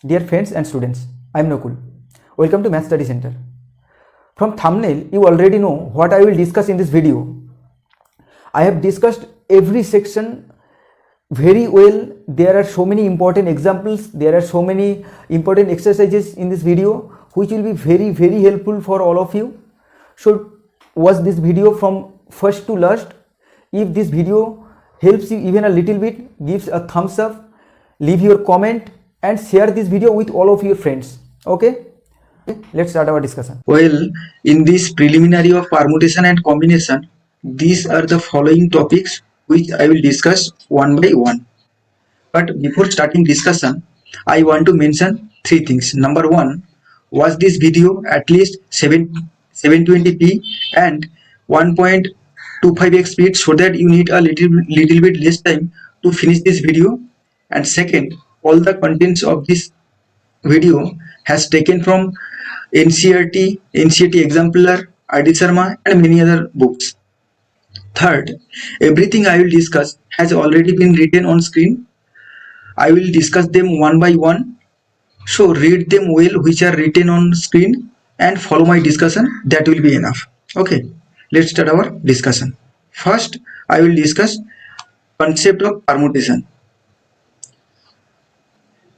Dear friends and students, I am Nakul. Welcome to Math Study Center. From thumbnail, you already know what I will discuss in this video. I have discussed every section very well. There are so many important examples, there are so many important exercises in this video which will be very helpful for all of you. So watch this video from first to last. If this video helps you even a little bit, give a thumbs up, leave your comment and share this video with all of your friends. Okay, let's start our discussion. Well, in this preliminary of permutation and combination, these are the following topics which I will discuss one by one. But before starting discussion, I want to mention three things. Number one, watch this video at least 720p and 1.25x speed so that you need a little bit less time to finish this video. And second, all the contents of this video has taken from NCERT Exemplar, ID Sharma and many other books. Third, everything I will discuss has already been written on screen. I will discuss them one by one. So read them well which are written on screen and follow my discussion. That will be enough. Okay, let's start our discussion. First, I will discuss concept of permutation.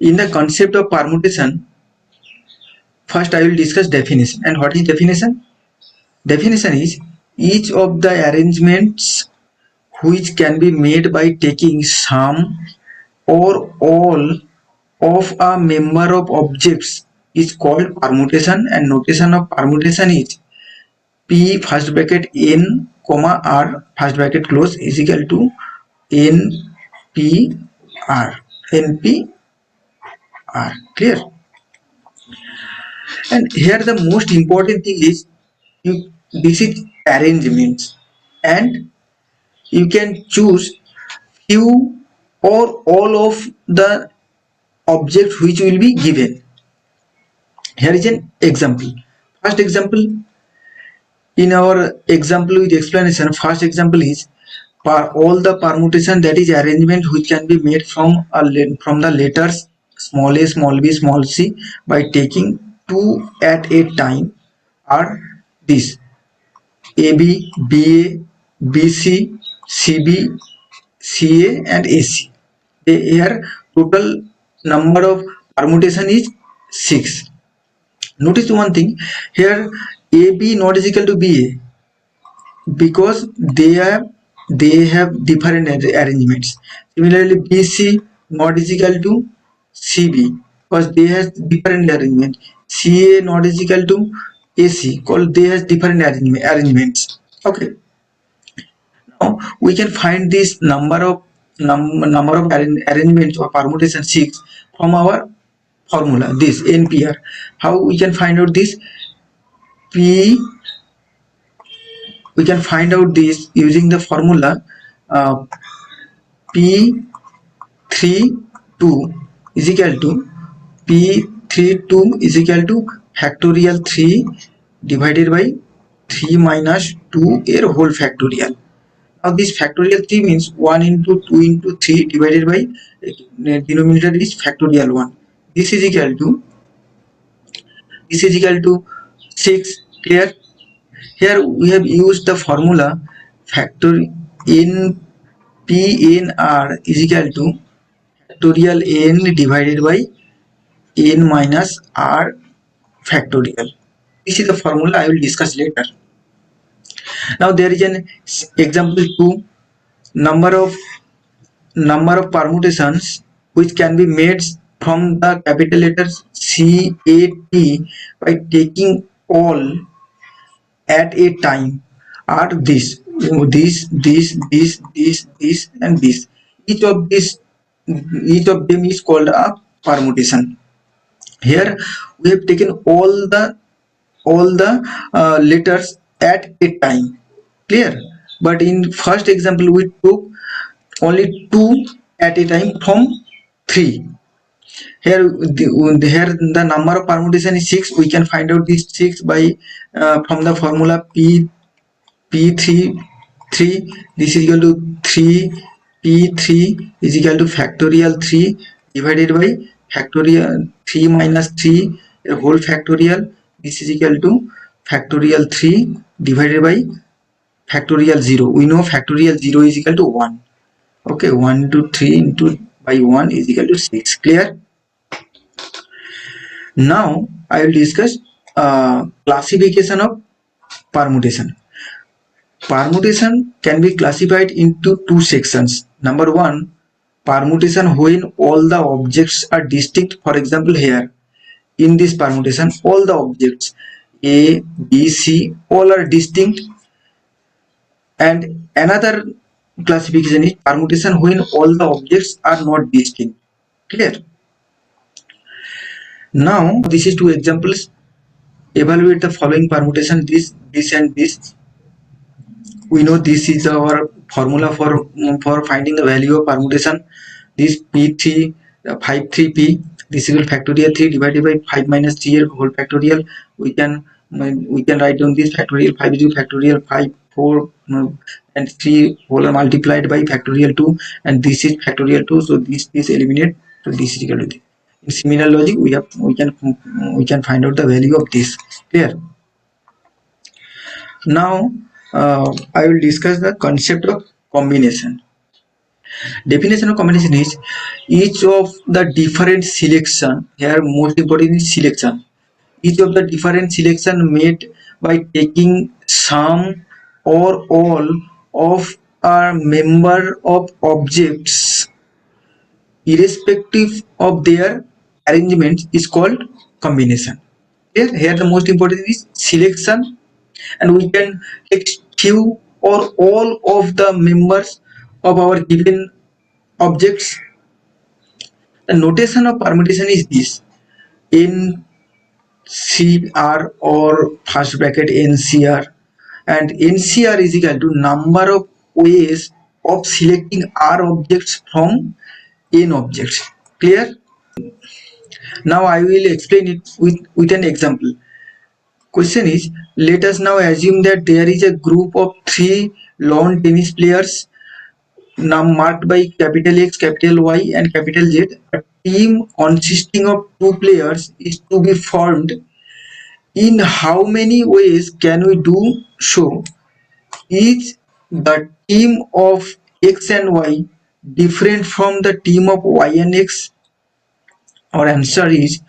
In the concept of permutation, first I will discuss definition. And what is definition? Definition is each of the arrangements which can be made by taking some or all of a member of objects is called permutation, and notation of permutation is P first bracket N comma R first bracket close is equal to NP R. Clear? And here the most important thing is this is arrangements, and you can choose few or all of the objects which will be given. Here is an example. First example in our example with explanation. First example is all the permutation, that is arrangement which can be made from the letters small a, small b, small c by taking two at a time are this: AB, BA, BC, CB, CA and AC. Here total number of permutation is 6. Notice one thing here, AB not is equal to BA because they have different arrangements. Similarly, BC not is equal to CB because they have different arrangement. CA not is equal to AC because they have different arrangements. Okay. Now we can find this number of arrangements or permutation 6 from our formula, this NPR. How we can find out this? We can find out this using the formula P32 is equal to P32 is equal to factorial 3 divided by 3 minus 2 a whole factorial. Now this factorial 3 means 1 into 2 into 3 divided by denominator is factorial 1. This is equal to 6. Clear? Here we have used the formula factor n PNR is equal to factorial n divided by n minus r factorial. This is the formula I will discuss later. Now there is an example 2, number of permutations which can be made from the capital letters CAT by taking all at a time are this and this. Each of them is called a permutation. Here we have taken all the letters at a time. Clear? But in first example we took only 2 at a time from 3. Here the number of permutation is 6. We can find out this 6 by from the formula P3. This is equal to 3 P3 is equal to factorial 3 divided by factorial 3 minus 3 whole factorial. This is equal to factorial 3 divided by factorial 0. We know factorial 0 is equal to 1. Okay, 1 into 3 into by 1 is equal to 6. Clear? Now I will discuss classification of permutation. Permutation can be classified into two sections. Number one, permutation when all the objects are distinct. For example, here in this permutation, all the objects A, B, C all are distinct. And another classification is permutation when all the objects are not distinct. Clear? Now this is two examples. Evaluate the following permutation, this, and this. We know this is our formula for finding the value of permutation. This p3 53p, this is factorial 3 divided by 5 minus 3 whole factorial. We can write down this factorial 5 is factorial 5 4 and 3 whole are multiplied by factorial 2, and this is factorial 2, so this eliminate, so this is equal to this. In similar logic, we can find out the value of this. Clear? Now I will discuss the concept of combination. Definition of combination is each of the different selection. Here most important is selection. Each of the different selection made by taking some or all of a member of objects irrespective of their arrangement is called combination. Here the most important is selection, and we can take few or all of the members of our given objects. The notation of permutation is this: NCR or first bracket NCR, and NCR is equal to number of ways of selecting R objects from N objects. Clear? Now I will explain it with an example. Question is, let us now assume that there is a group of 3 lawn tennis players now marked by capital X, capital Y and capital Z. A team consisting of 2 players is to be formed. In how many ways can we do so? Is the team of X and Y different from the team of Y and X? Our answer is,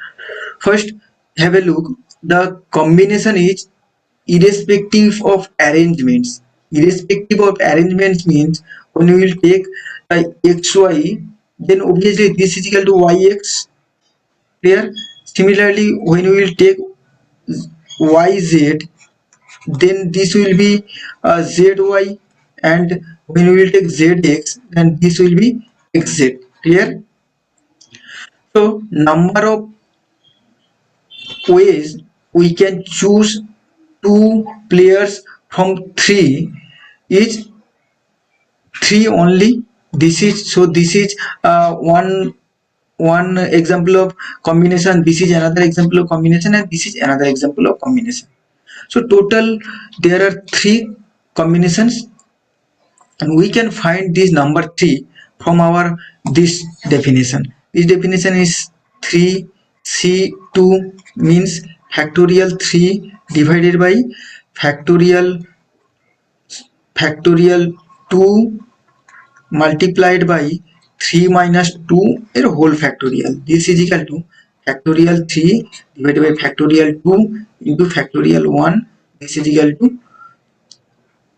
first have a look. The combination is irrespective of arrangements. Irrespective of arrangements means when we will take xy, then obviously this is equal to yx. Clear? Similarly, when we will take yz, then this will be zy, and when we will take zx, then this will be xz. Clear? So number of ways we can choose 2 players from 3 is 3 only. This is one example of combination. This is another example of combination, and this is another example of combination. So total there are 3 combinations, and we can find this number 3 from our this definition. This definition is 3C2 means factorial 3 divided by factorial 2 multiplied by 3 minus 2 whole factorial. This is equal to factorial 3 divided by factorial 2 into factorial 1. This is equal to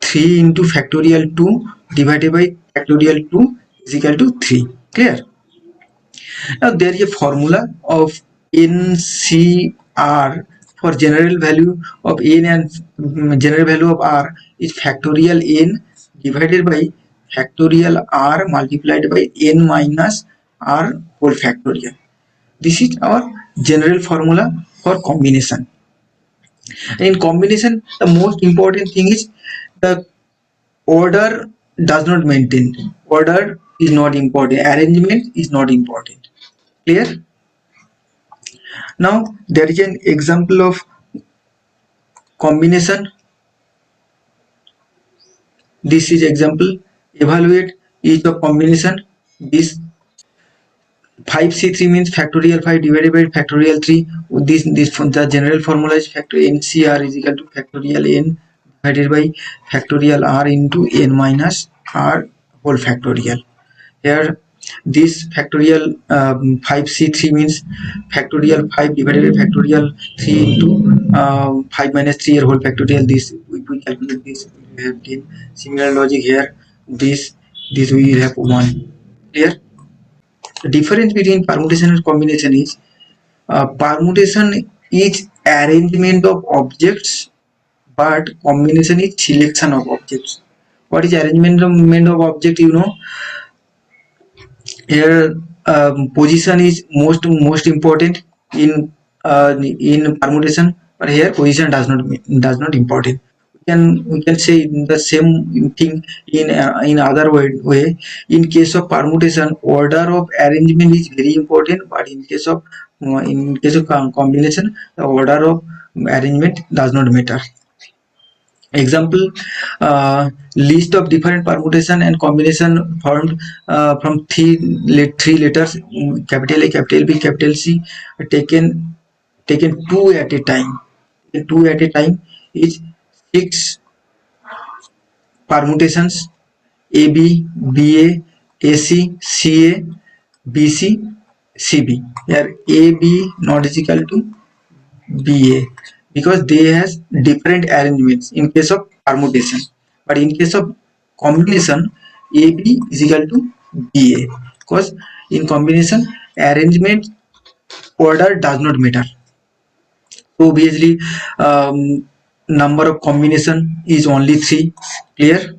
3 into factorial 2 divided by factorial 2 is equal to 3. Clear? Now there is a formula of NCR for general value of n, and general value of R is factorial n divided by factorial R multiplied by n minus R whole factorial. This is our general formula for combination. In combination, the most important thing is the order does not maintain. Order is not important. Arrangement is not important. Clear? Now there is an example of combination. This is example. Evaluate each of combination. This 5c3 means factorial 5 divided by factorial 3. This the general formula is factor ncr is equal to factorial n divided by factorial r into n minus r whole factorial. Here this factorial 5c3 means factorial 5 divided by factorial 3 into 5 minus 3 whole factorial. This we calculate this, we have 10. Similar logic here, this we will have 1. Clear? The difference between permutation and combination is permutation is arrangement of objects, but combination is selection of objects. What is arrangement of object? You know, here position is most important in permutation, but here position does not important. We can say the same thing in other way. In case of permutation, order of arrangement is very important, but in case of combination, the order of arrangement does not matter. Example, list of different permutation and combination formed from three letters, capital A, capital B, capital C, taken two at a time. Two at a time is 6 permutations: AB, BA, AC, CA, BC, CB. Here AB not is equal to BA because they has different arrangements in case of permutation, but in case of combination AB is equal to BA because in combination arrangement order does not matter. So obviously number of combination is only 3. Clear?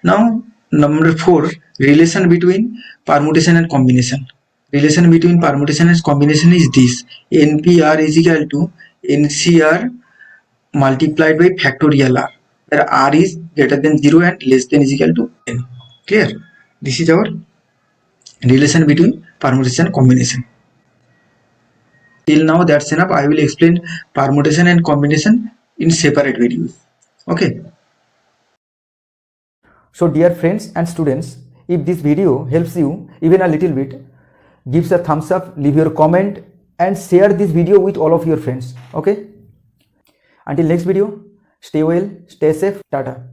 Now number 4, relation between permutation and combination. Relation between permutation and combination is this: NPR is equal to NCR multiplied by factorial R, where R is greater than 0 and less than is equal to n. Clear? This is our relation between permutation and combination. Till now that's enough. I will explain permutation and combination in separate videos. Okay. So dear friends and students, if this video helps you even a little bit, give a thumbs up, leave your comment and share this video with all of your friends. Okay. Until next video, stay well, stay safe, tata.